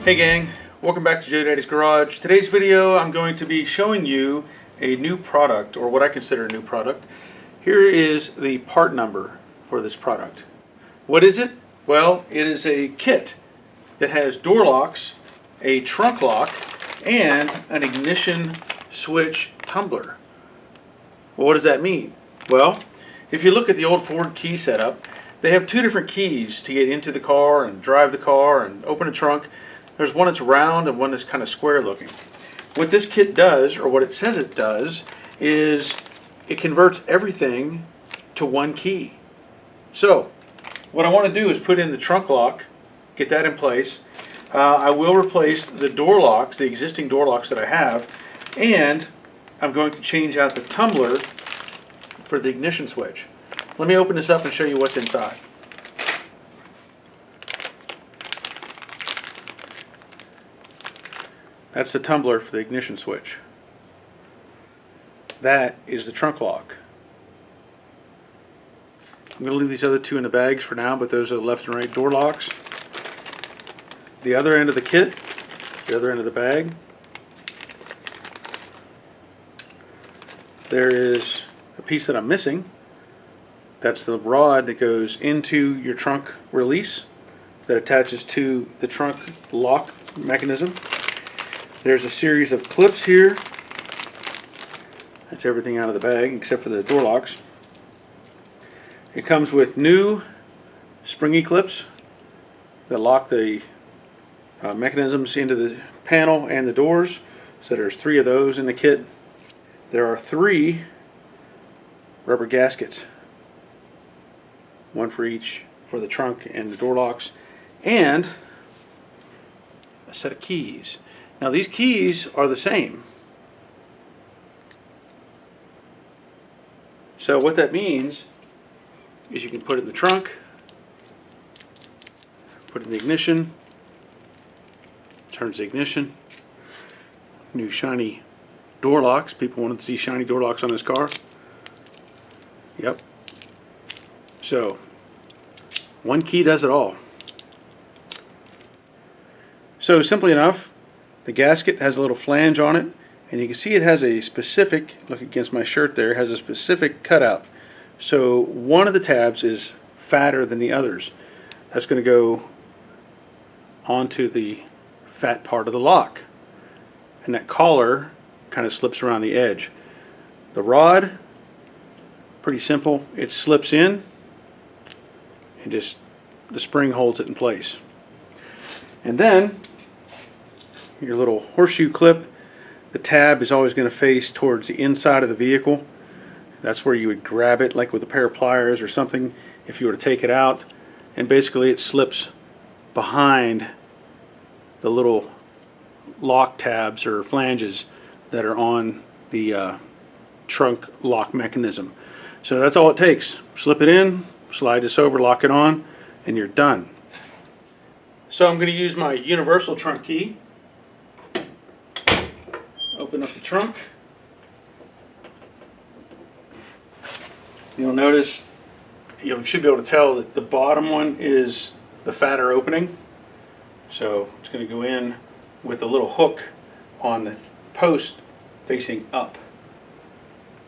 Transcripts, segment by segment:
Hey gang, welcome back to Jadaddys's Garage. Today's video I'm going to be showing you a new product, or what I consider a new product. Here is the part number for this product. What is it? Well, it is a kit that has door locks, a trunk lock, and an ignition switch tumbler. Well, what does that mean? Well, if you look at the old Ford key setup, they have two different keys to get into the car and drive the car and open a trunk. There's one that's round and one that's kind of square looking. What this kit does, or what it says it does, is it converts everything to one key. So what I want to do is put in the trunk lock, get that in place. I will replace the door locks, the existing door locks that I have, and I'm going to change out the tumbler for the ignition switch. Let me open this up and show you what's inside. That's the tumbler for the ignition switch. That is the trunk lock. I'm going to leave these other two in the bags for now, but those are the left and right door locks. The other end of the kit, the other end of the bag, there is a piece that I'm missing. That's the rod that goes into your trunk release that attaches to the trunk lock mechanism. There's a series of clips here. That's everything out of the bag except for the door locks. It comes with new springy clips that lock the mechanisms into the panel and the doors. So there's 3 of those in the kit. There are 3 rubber gaskets, one for each for the trunk and the door locks, and a set of keys. Now these keys are the same. So what that means is you can put it in the trunk, put it in the ignition, turns the ignition, new shiny door locks. People wanted to see shiny door locks on this car. Yep. So one key does it all. So simply enough, the gasket has a little flange on it, and you can see it has a specific, look against my shirt there, has a specific cutout. So one of the tabs is fatter than the others. That's going to go onto the fat part of the lock. And that collar kind of slips around the edge. The rod, pretty simple. It slips in and just the spring holds it in place. And then your little horseshoe clip, the tab is always going to face towards the inside of the vehicle. That's where you would grab it, like with a pair of pliers or something, if you were to take it out. And basically it slips behind the little lock tabs or flanges that are on the trunk lock mechanism. So that's all it takes. Slip it in, slide this over, lock it on, and you're done. So I'm going to use my universal trunk key. Open up the trunk. You'll notice, you should be able to tell that the bottom one is the fatter opening. So it's going to go in with a little hook on the post facing up.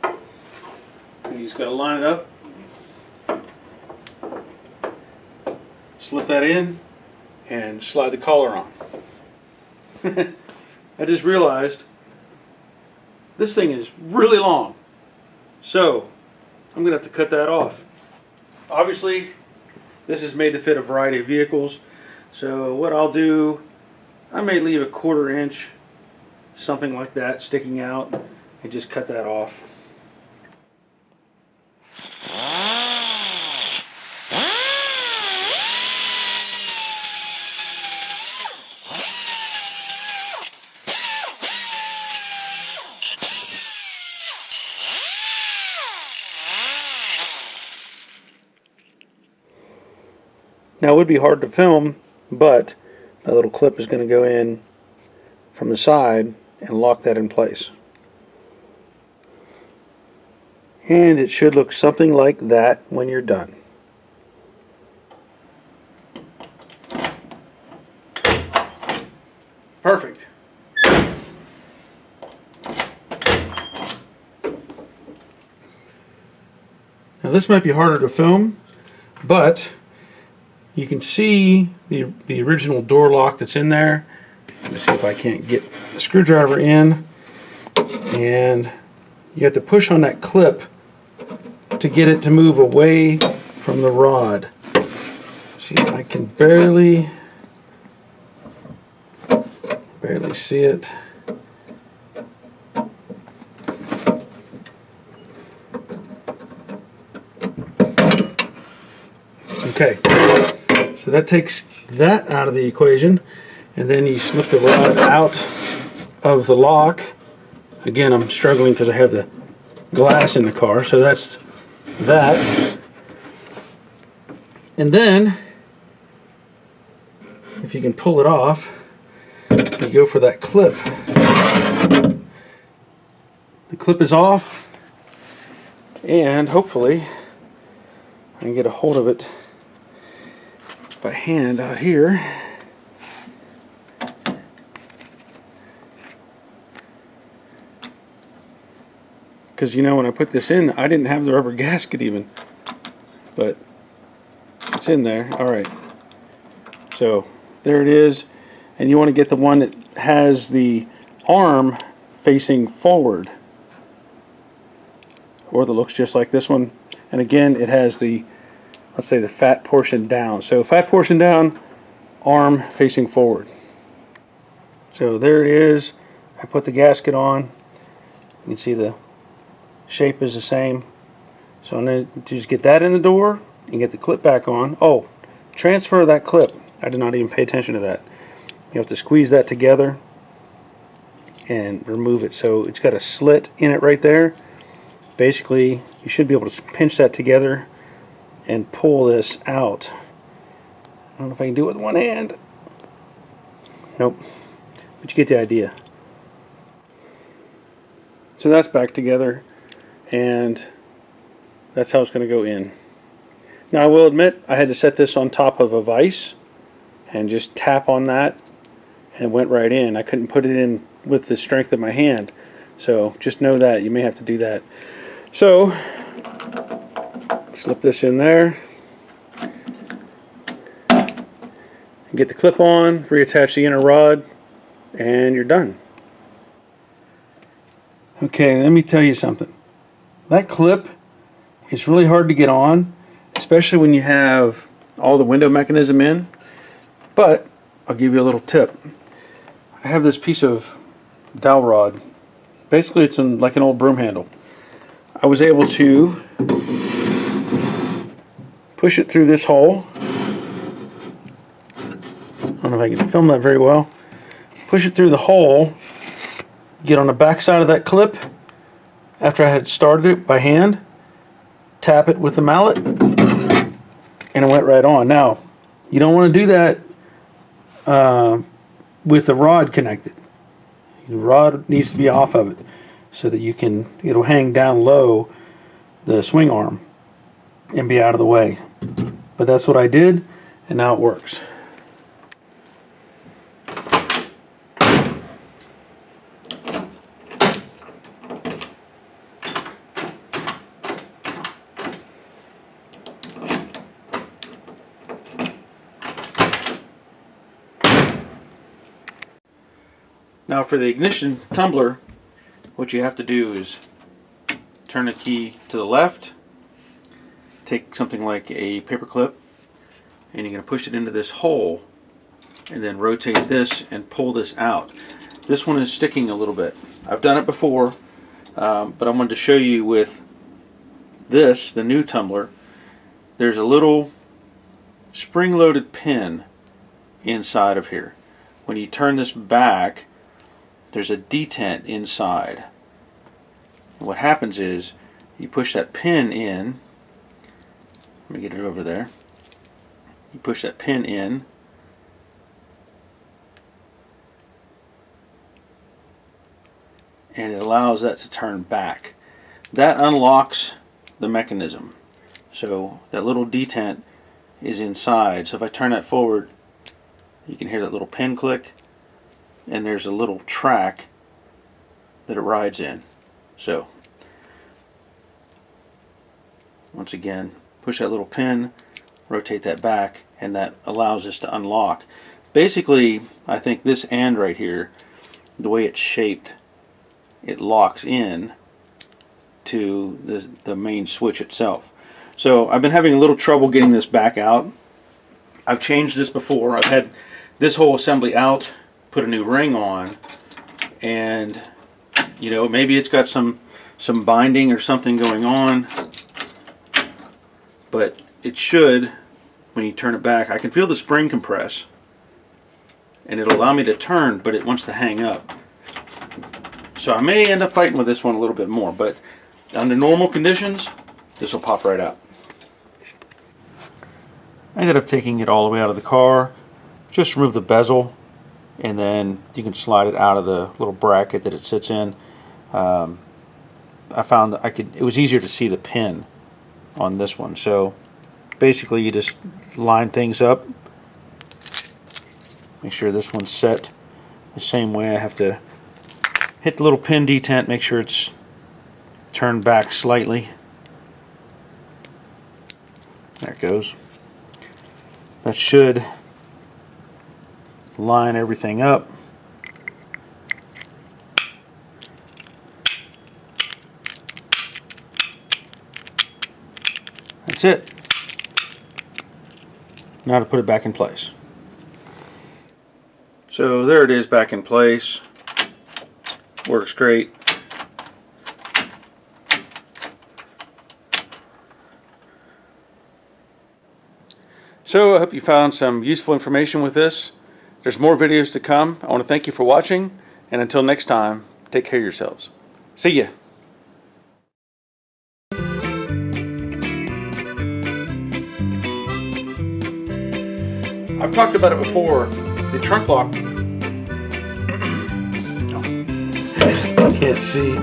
And you just got to line it up. Slip that in and slide the collar on. I just realized this thing is really long, so I'm going to have to cut that off. Obviously, this is made to fit a variety of vehicles, so what I'll do, I may leave a 1/4 inch, something like that, sticking out, and just cut that off. Now it would be hard to film, but that little clip is going to go in from the side and lock that in place. And it should look something like that when you're done. Perfect. Now this might be harder to film, but you can see the original door lock that's in there. Let me see if I can't get the screwdriver in. And you have to push on that clip to get it to move away from the rod. See, I can barely see it. Okay, so that takes that out of the equation, and then you slip the rod out of the lock. Again, I'm struggling because I have the glass in the car, so that's that. And then, if you can pull it off, you go for that clip. The clip is off, and hopefully I can get a hold of it by hand out here. Because you know, when I put this in, I didn't have the rubber gasket even, but it's in there. Alright, so there it is, and you want to get the one that has the arm facing forward, or that looks just like this one. And again, it has the, let's say, the fat portion down. So fat portion down, arm facing forward. So there it is. I put the gasket on. You can see the shape is the same. So I'm going to just get that in the door and get the clip back on. Oh, transfer that clip. I did not even pay attention to that. You have to squeeze that together and remove it. So it's got a slit in it right there. Basically, you should be able to pinch that together and pull this out. I don't know if I can do it with one hand. Nope. But you get the idea. So that's back together, and that's how it's going to go in. Now I will admit I had to set this on top of a vise and just tap on that, and it went right in. I couldn't put it in with the strength of my hand. So just know that. You may have to do that. So slip this in there, get the clip on, reattach the inner rod, and you're done. Okay, let me tell you something. That clip is really hard to get on, especially when you have all the window mechanism in. But I'll give you a little tip. I have this piece of dowel rod. Basically, it's like an old broom handle. I was able to push it through this hole. I don't know if I can film that very well. Push it through the hole, get on the back side of that clip after I had started it by hand, tap it with the mallet, and it went right on. Now, you don't want to do that with the rod connected. The rod needs to be off of it so that it'll hang down low, the swing arm, and be out of the way. But that's what I did, and now it works. Now for the ignition tumbler, what you have to do is turn the key to the left, take something like a paper clip, and you're going to push it into this hole, and then rotate this and pull this out. This one is sticking a little bit. I've done it before, but I wanted to show you with this, the new tumbler. There's a little spring-loaded pin inside of here. When you turn this back, there's a detent inside. And what happens is you push that pin in. Let me get it over there. You push that pin in, and it allows that to turn back. That unlocks the mechanism. So that little detent is inside. So if I turn that forward, you can hear that little pin click, and there's a little track that it rides in. So once again, push that little pin, rotate that back, and that allows us to unlock. Basically, I think this end right here, the way it's shaped, it locks in to the main switch itself. So I've been having a little trouble getting this back out. I've changed this before. I've had this whole assembly out, put a new ring on, and you know, maybe it's got some binding or something going on, but it should, when you turn it back, I can feel the spring compress and it'll allow me to turn, but it wants to hang up. So I may end up fighting with this one a little bit more, but under normal conditions, this will pop right out. I ended up taking it all the way out of the car. Just remove the bezel, and then you can slide it out of the little bracket that it sits in. I found that it was easier to see the pin on this one. So basically you just line things up. Make sure this one's set the same way. I have to hit the little pin detent, make sure it's turned back slightly. There it goes. That should line everything up. That's it. Now to put it back in place. So there it is, back in place. Works great. So I hope you found some useful information with this. There's more videos to come. I want to thank you for watching, and until next time, take care of yourselves. See ya. I've talked about it before. The trunk lock. I can't see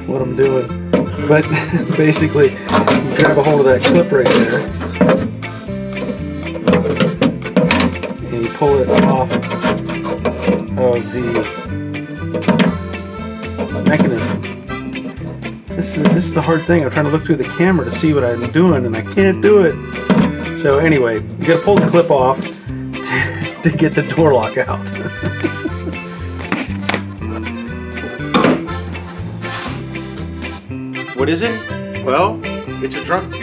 what I'm doing, but basically, you grab a hold of that clip right there, and you pull it off of the mechanism. This is the hard thing. I'm trying to look through the camera to see what I'm doing, and I can't do it. So anyway, you got to pull the clip off to get the door lock out. What is it? Well, it's a trunk.